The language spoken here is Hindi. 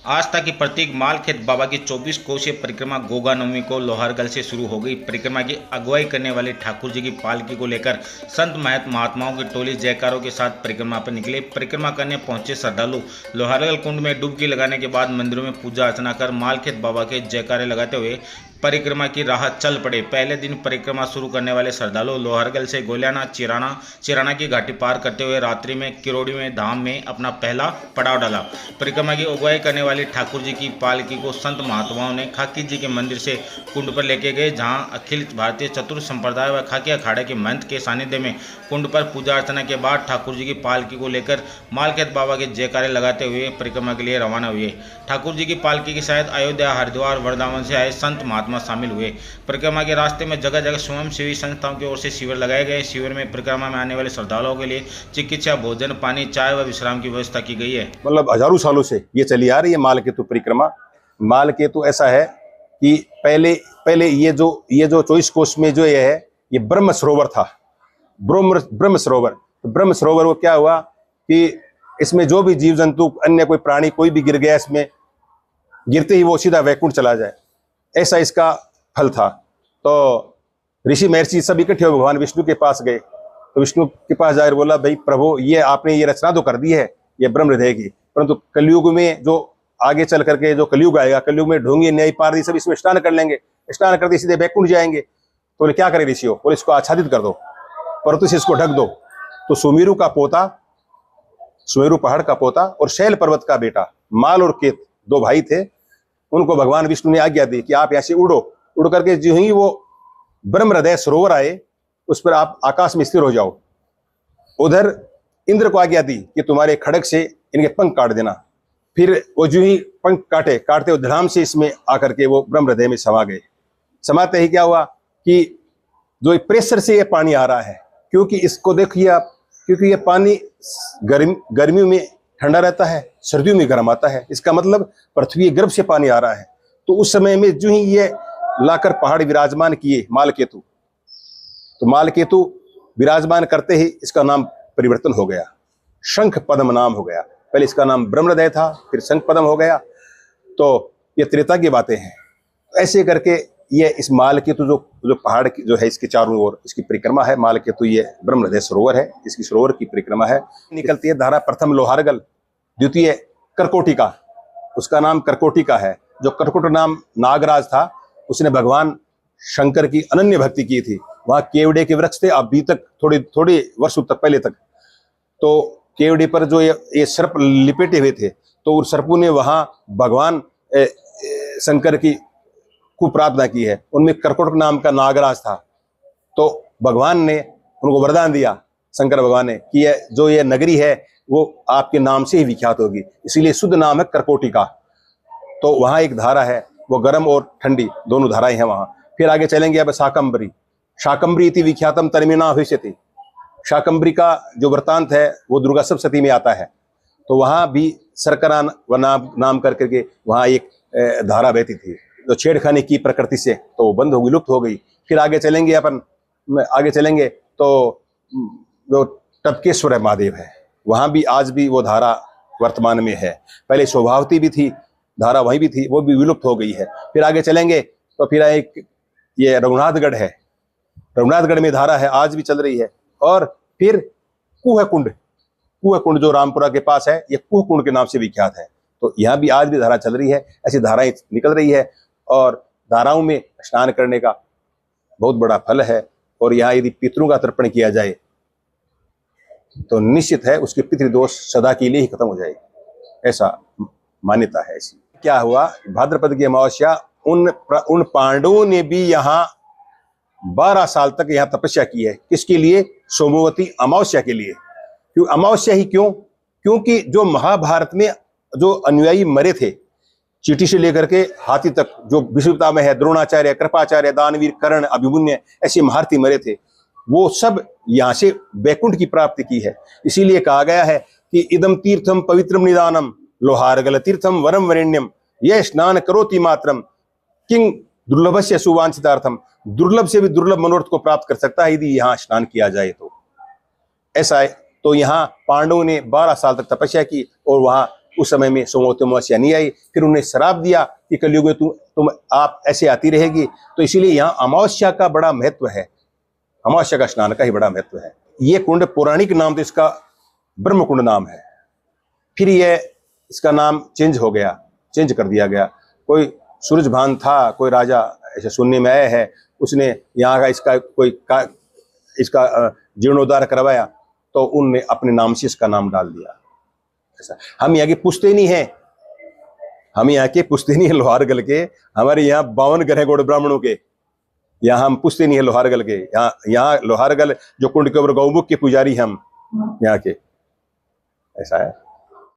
आस्था की प्रतीक मालखेत बाबा की 24 कोसीय परिक्रमा गोगा नवमी को लोहारगल से शुरू हो गई। परिक्रमा की अगुवाई करने वाले ठाकुर जी की पालकी को लेकर संत महंत महात्माओं की टोली जयकारों के साथ परिक्रमा पर निकले। परिक्रमा करने पहुंचे श्रद्धालु लोहारगल कुंड में डुबकी लगाने के बाद मंदिरों में पूजा अर्चना कर मालखेत बाबा के जयकारे लगाते हुए परिक्रमा की राह चल पड़े। पहले दिन परिक्रमा शुरू करने वाले श्रद्धालु लोहारगल से गोलियाना चिराना की घाटी पार करते हुए रात्रि में किरोड़ी में धाम में अपना पहला पड़ाव डाला। परिक्रमा की अगुवाई करने वाली ठाकुर जी की पालकी को संत महात्माओं ने खाकी जी के मंदिर से कुंड पर लेके गए, जहां अखिल भारतीय चतुर संप्रदाय व खाकी अखाड़े के महंत के सानिध्य में कुंड पर पूजा अर्चना के बाद ठाकुर जी की पालकी को लेकर मालखेत बाबा के जयकारे लगाते हुए परिक्रमा के लिए रवाना हुए। ठाकुर जी की पालकी के साथ अयोध्या, हरिद्वार, वृंदावन से आए संत महात्मा शामिल हुए। परिक्रमा के रास्ते में जगह जगह स्वयंसेवी संस्थाओं की ओर से शिविर लगाए गए। शिविर में परिक्रमा में आने वाले श्रद्धालुओं के लिए चिकित्सा, भोजन, पानी, चाय व विश्राम की व्यवस्था की गई है। मतलब हजारों सालों से ये चली आ रही है मालकेतु परिक्रमा। मालकेतु ऐसा है कि पहले ये जो 24 कोस में जो ये है, ये ब्रह्म सरोवर था। ब्रह्म सरोवर, तो ब्रह्म सरोवर को क्या हुआ कि इसमें जो भी जीव जंतु, अन्य कोई प्राणी, कोई भी गिर गया, इसमें गिरते ही वो सीधा वैकुंठ चला जाए, ऐसा इसका फल था। तो ऋषि महर्षि सब इकट्ठे हो भगवान विष्णु के पास गए। तो विष्णु के पास जाकर बोला, भाई प्रभु, ये आपने ये रचना तो कर दी है, ये ब्रह्म हृदय की, परंतु कलयुग में जो आगे चल करके जो कलयुग आएगा, कलयुग में ढोंगी, न्याय, पारदी सब इसमें स्नान कर लेंगे, स्नान करते सीधे बैकुंठ जाएंगे। तो बोले क्या करे ऋषियों, बोले इसको आच्छादित कर दो, परंतु इसको ढक दो। तो सुमेरु पहाड़ का पोता और शैल पर्वत का बेटा माल और केत, दो भाई थे, उनको भगवान विष्णु ने आज्ञा दी कि आप ऐसे उड़ करके जो ही वो ब्रह्म हृदय सरोवर आए, उस पर आप आकाश में स्थिर हो जाओ। उधर इंद्र को आज्ञा दी कि तुम्हारे खड़ग से इनके पंख काट देना। फिर वो जो ही पंख काटते हुए धड़ाम से इसमें आकर के वो ब्रह्म हृदय में समा गए। समाते ही क्या हुआ कि जो प्रेशर से ये पानी आ रहा है, क्योंकि इसको देखिए आप, क्योंकि ये पानी गर्मियों में ठंडा रहता है, सर्दियों में गर्म आता है, इसका मतलब पृथ्वी गर्भ से पानी आ रहा है। तो उस समय में जो ही ये लाकर पहाड़ विराजमान किए मालकेतु, तो मालकेतु विराजमान करते ही इसका नाम परिवर्तन हो गया, शंख पद्म नाम हो गया। पहले इसका नाम ब्रह्महृदय था, फिर शंख पद्म हो गया। तो ये त्रेता की बातें हैं। ऐसे करके ये इस मालकेतु जो पहाड़ की जो है, इसके चारों ओर इसकी परिक्रमा है। मालकेतु ये ब्रह्महृदय सरोवर है, इसकी सरोवर की परिक्रमा है। निकलती है धारा, प्रथम लोहारगल, द्वितीय करकोटिका, उसका नाम करकोटिका है। जो करकोट नाम नागराज था, उसने भगवान शंकर की अनन्य भक्ति की थी। वहां केवड़े के वृक्ष थे, अभी तक थोड़ी वर्षों तक पहले तक, तो केवड़े पर जो ये सर्प लिपेटे हुए थे, तो उन सर्पों ने वहां भगवान शंकर की खूब प्रार्थना की है। उनमें करकोट नाम का नागराज था। तो भगवान ने उनको वरदान दिया, शंकर भगवान ने, कि ये नगरी है वो आपके नाम से ही विख्यात होगी, इसीलिए शुद्ध नाम है करकोटिका। तो वहां एक धारा है, वो गर्म और ठंडी दोनों धाराएं हैं वहां। फिर आगे चलेंगे, अब शाकंबरी इति विख्यातम तर्मिणा भविष्यति। शाकंबरी का जो वृतांत है वो दुर्गा सप्तशती में आता है। तो वहां भी सरकरा व नाम करके वहां एक धारा बहती थी, जो छेड़खानी की प्रकृति से, तो वो बंद हो गई, लुप्त हो गई। फिर आगे चलेंगे तो जो टपकेश्वर महादेव है, वहां भी आज भी वो धारा वर्तमान में है। पहले शोभावती भी थी धारा, वहीं भी थी, वो भी विलुप्त हो गई है। फिर आगे चलेंगे तो फिर एक ये रघुनाथगढ़ है, रघुनाथगढ़ में धारा है, आज भी चल रही है। और फिर कुह कुंड जो रामपुरा के पास है, ये कुह कुंड के नाम से विख्यात है। तो यहाँ भी आज भी धारा चल रही है, ऐसी धाराएं निकल रही है। और धाराओं में स्नान करने का बहुत बड़ा फल है। और यहाँ यदि पितरों का तर्पण किया जाए तो निश्चित है उसके पितृदोष सदा के लिए ही खत्म हो जाएगी, ऐसा मान्यता है ऐसी। क्या हुआ, भाद्रपद की अमावस्या, उन पांडवों ने भी यहाँ 12 साल तक यहाँ तपस्या की है। किसके लिए? सोमवती अमावस्या के लिए। क्यों अमावस्या ही? क्योंकि जो महाभारत में जो अनुयायी मरे थे, चीटी से लेकर के हाथी तक, जो विश्वता में है, द्रोणाचार्य, कृपाचार्य, दानवीर, कर्ण, अभिमन्यु, ऐसे महारथी मरे थे, वो सब यहाँ से वैकुंठ की प्राप्ति की है। इसीलिए कहा गया है कि इदम तीर्थम पवित्रम निदानम लोहारगल तीर्थम वरम वरेण्यम, यह स्नान करोति मात्रम किंग दुर्लभस्य सुवांछितार्थम। दुर्लभ से भी दुर्लभ मनोरथ को प्राप्त कर सकता है यदि यहाँ स्नान किया जाए तो। ऐसा है। तो यहाँ पांडवों ने 12 साल तक तपस्या की और वहां उस समय में सोमवती अमावस्या नहीं आई, फिर उन्हें श्राप दिया कि कलयुग में तुम आप ऐसे आती रहेगी। तो इसीलिए यहाँ अमावस्या का बड़ा महत्व है, अमावस्या का स्नान का ही बड़ा महत्व है। ये कुंड पौराणिक नाम तो इसका ब्रह्म कुंड नाम है, फिर ये इसका नाम चेंज हो गया, चेंज कर दिया गया। कोई सूरजभान था, कोई राजा ऐसे सुनने में आया है, उसने यहाँ का इसका जीर्णोद्धार करवाया, तो उनने अपने नाम से इसका नाम डाल दिया। ऐसा हम यहाँ की पुश्तैनी है, हम यहाँ के पुश्तैनी है लोहारगल के। हमारे यहाँ 52 घर है गौड़ ब्राह्मणों के, यहाँ हम पुश्तैनी है लोहारगल के। यहाँ लोहारगल जो कुंड के ऊपर गौमुख के पुजारी हम यहाँ के, ऐसा है।